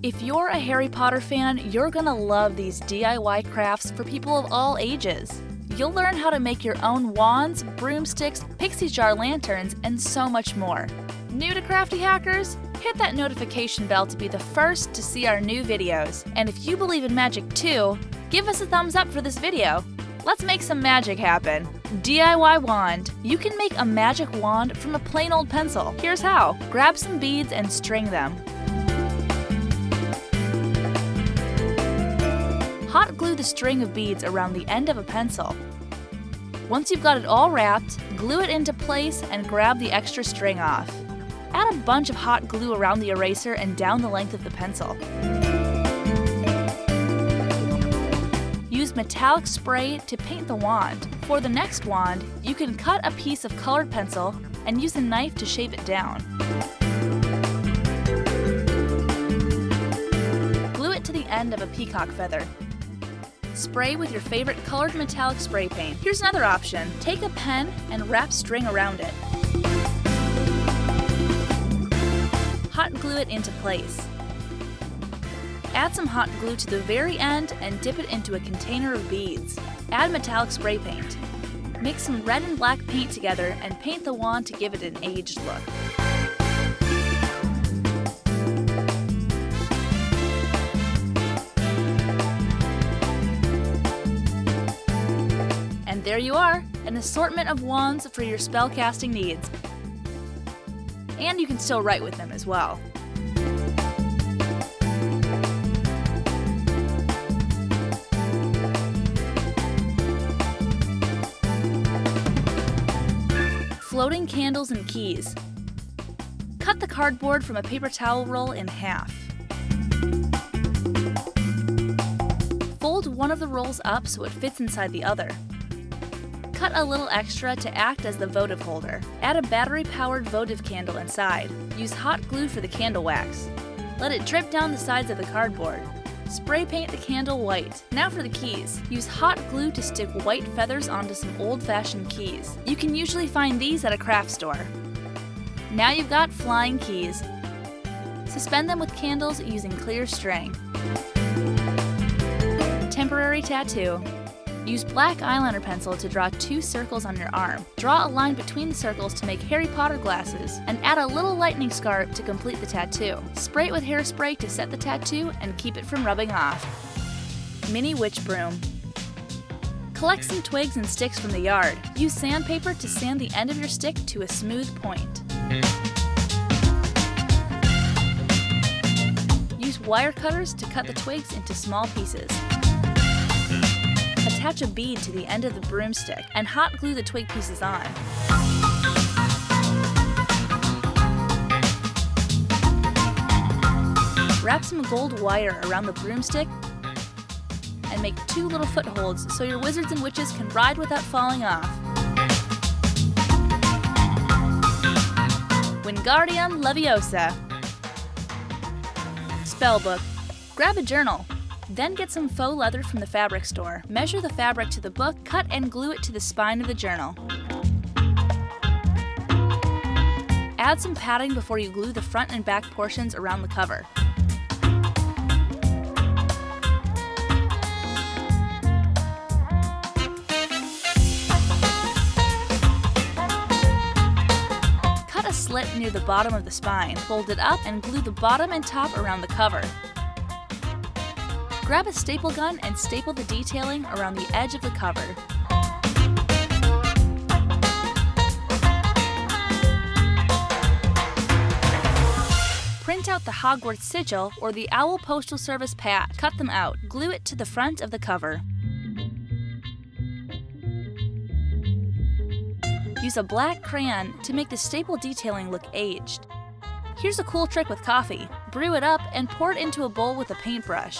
If you're a Harry Potter fan, you're gonna love these DIY crafts for people of all ages. You'll learn how to make your own wands, broomsticks, pixie jar lanterns, and so much more. New to Crafty hackers? Hit that notification bell to be the first to see our new videos. And if you believe in magic too, give us a thumbs up for this video. Let's make some magic happen. DIY wand. You can make a magic wand from a plain old pencil. Here's how. Grab some beads and string them. Hot glue the string of beads around the end of a pencil. Once you've got it all wrapped, glue it into place and grab the extra string off. Add a bunch of hot glue around the eraser and down the length of the pencil. Use metallic spray to paint the wand. For the next wand, you can cut a piece of colored pencil and use a knife to shave it down. Glue it to the end of a peacock feather. Spray with your favorite colored metallic spray paint. Here's another option. Take a pen and wrap string around it. Hot glue it into place. Add some hot glue to the very end and dip it into a container of beads. Add metallic spray paint. Mix some red and black paint together and paint the wand to give it an aged look. And there you are, an assortment of wands for your spellcasting needs. And you can still write with them as well. Floating candles and keys. Cut the cardboard from a paper towel roll in half. Fold one of the rolls up so it fits inside the other. Cut a little extra to act as the votive holder. Add a battery-powered votive candle inside. Use hot glue for the candle wax. Let it drip down the sides of the cardboard. Spray paint the candle white. Now for the keys. Use hot glue to stick white feathers onto some old-fashioned keys. You can usually find these at a craft store. Now you've got flying keys. Suspend them with candles using clear string. Temporary tattoo. Use black eyeliner pencil to draw 2 circles on your arm. Draw a line between the circles to make Harry Potter glasses, and add a little lightning scar to complete the tattoo. Spray it with hairspray to set the tattoo and keep it from rubbing off. Mini witch broom. Collect some twigs and sticks from the yard. Use sandpaper to sand the end of your stick to a smooth point. Use wire cutters to cut the twigs into small pieces. Attach a bead to the end of the broomstick and hot glue the twig pieces on. Wrap some gold wire around the broomstick and make 2 little footholds so your wizards and witches can ride without falling off. Wingardium Leviosa. Spellbook. Grab a journal. Then get some faux leather from the fabric store. Measure the fabric to the book, cut and glue it to the spine of the journal. Add some padding before you glue the front and back portions around the cover. Cut a slit near the bottom of the spine, fold it up, and glue the bottom and top around the cover. Grab a staple gun and staple the detailing around the edge of the cover. Print out the Hogwarts sigil or the Owl Postal Service pad. Cut them out. Glue it to the front of the cover. Use a black crayon to make the staple detailing look aged. Here's a cool trick with coffee. Brew it up and pour it into a bowl with a paintbrush.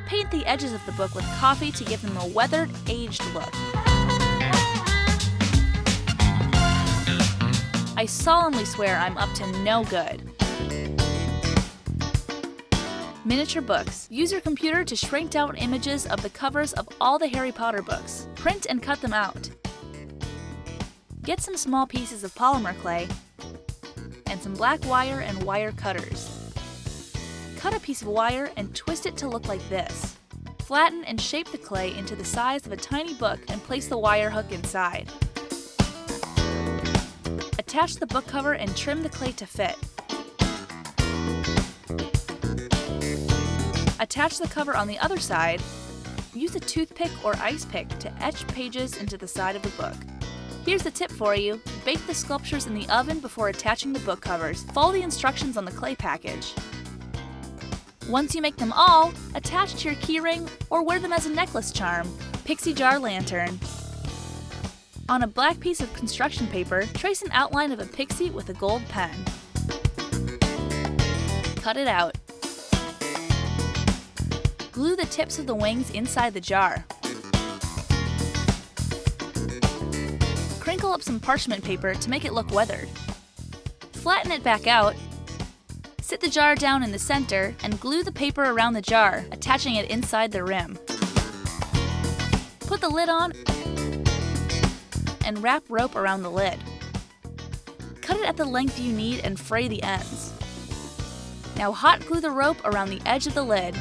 Paint the edges of the book with coffee to give them a weathered, aged look. I solemnly swear I'm up to no good. Miniature books. Use your computer to shrink down images of the covers of all the Harry Potter books. Print and cut them out. Get some small pieces of polymer clay and some black wire and wire cutters. Cut a piece of wire and twist it to look like this. Flatten and shape the clay into the size of a tiny book and place the wire hook inside. Attach the book cover and trim the clay to fit. Attach the cover on the other side. Use a toothpick or ice pick to etch pages into the side of the book. Here's a tip for you. Bake the sculptures in the oven before attaching the book covers. Follow the instructions on the clay package. Once you make them all, attach to your keyring or wear them as a necklace charm. Pixie jar lantern. On a black piece of construction paper, trace an outline of a pixie with a gold pen. Cut it out. Glue the tips of the wings inside the jar. Crinkle up some parchment paper to make it look weathered. Flatten it back out. Sit the jar down in the center and glue the paper around the jar, attaching it inside the rim. Put the lid on and wrap rope around the lid. Cut it at the length you need and fray the ends. Now hot glue the rope around the edge of the lid.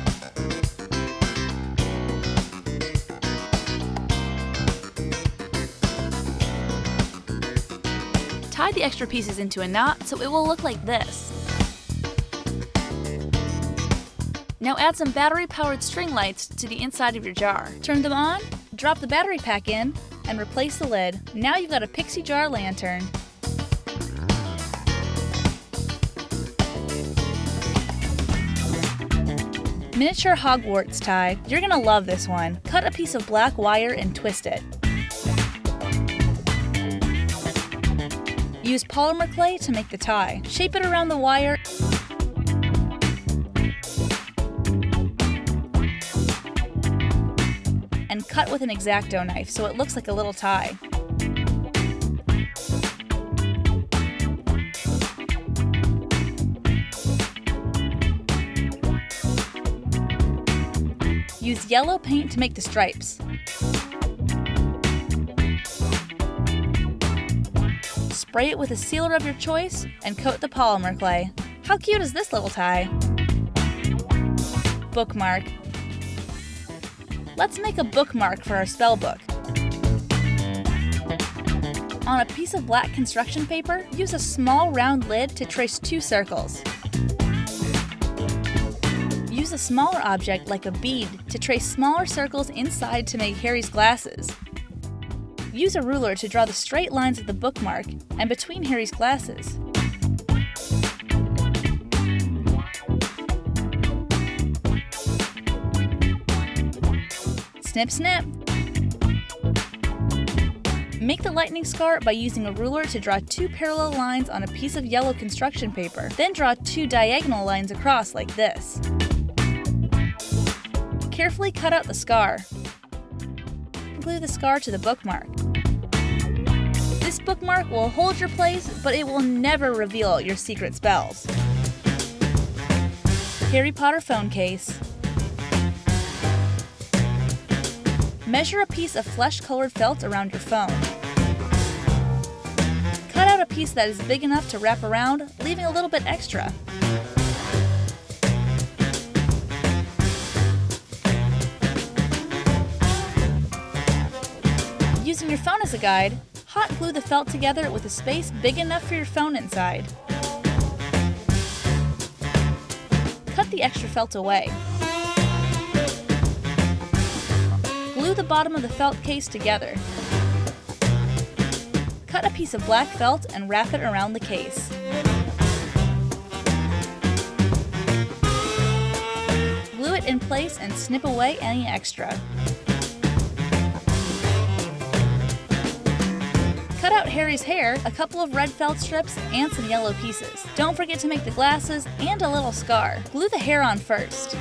Tie the extra pieces into a knot so it will look like this. Now add some battery-powered string lights to the inside of your jar. Turn them on, drop the battery pack in, and replace the lid. Now you've got a pixie jar lantern. Miniature Hogwarts tie. You're gonna love this one. Cut a piece of black wire and twist it. Use polymer clay to make the tie. Shape it around the wire and cut with an X-Acto knife so it looks like a little tie. Use yellow paint to make the stripes. Spray it with a sealer of your choice and coat the polymer clay. How cute is this little tie? Bookmark. Let's make a bookmark for our spell book. On a piece of black construction paper, use a small round lid to trace 2 circles. Use a smaller object like a bead to trace smaller circles inside to make Harry's glasses. Use a ruler to draw the straight lines of the bookmark and between Harry's glasses. Snip, snip. Make the lightning scar by using a ruler to draw 2 parallel lines on a piece of yellow construction paper. Then draw 2 diagonal lines across like this. Carefully cut out the scar. Glue the scar to the bookmark. This bookmark will hold your place, but it will never reveal your secret spells. Harry Potter phone case. Measure a piece of flesh-colored felt around your phone. Cut out a piece that is big enough to wrap around, leaving a little bit extra. Using your phone as a guide, hot glue the felt together with a space big enough for your phone inside. Cut the extra felt away. Glue the bottom of the felt case together. Cut a piece of black felt and wrap it around the case. Glue it in place and snip away any extra. Cut out Harry's hair, a couple of red felt strips, and some yellow pieces. Don't forget to make the glasses and a little scar. Glue the hair on first.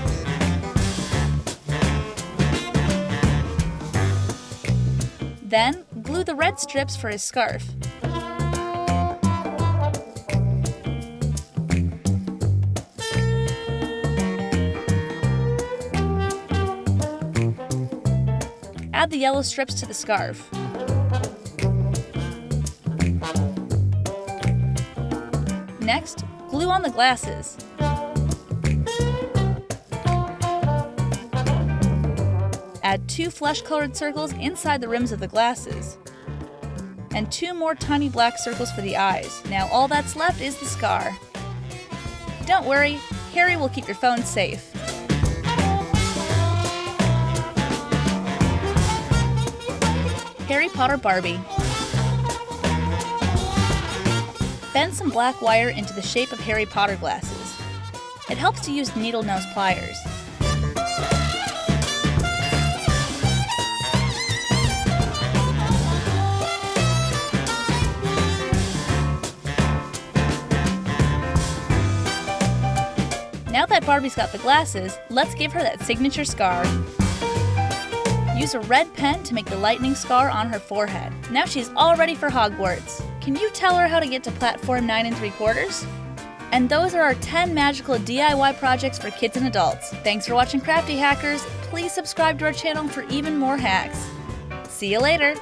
Then, glue the red strips for his scarf. Add the yellow strips to the scarf. Next, glue on the glasses. add 2 flesh-colored circles inside the rims of the glasses. And 2 more tiny black circles for the eyes. Now all that's left is the scar. Don't worry, Harry will keep your phone safe. Harry Potter Barbie. Bend some black wire into the shape of Harry Potter glasses. It helps to use needle nose pliers. Now that Barbie's got the glasses, let's give her that signature scar. Use a red pen to make the lightning scar on her forehead. Now she's all ready for Hogwarts. Can you tell her how to get to platform 9 3/4? And those are our 10 magical DIY projects for kids and adults. Thanks for watching Crafty Hackers. Please subscribe to our channel for even more hacks. See you later!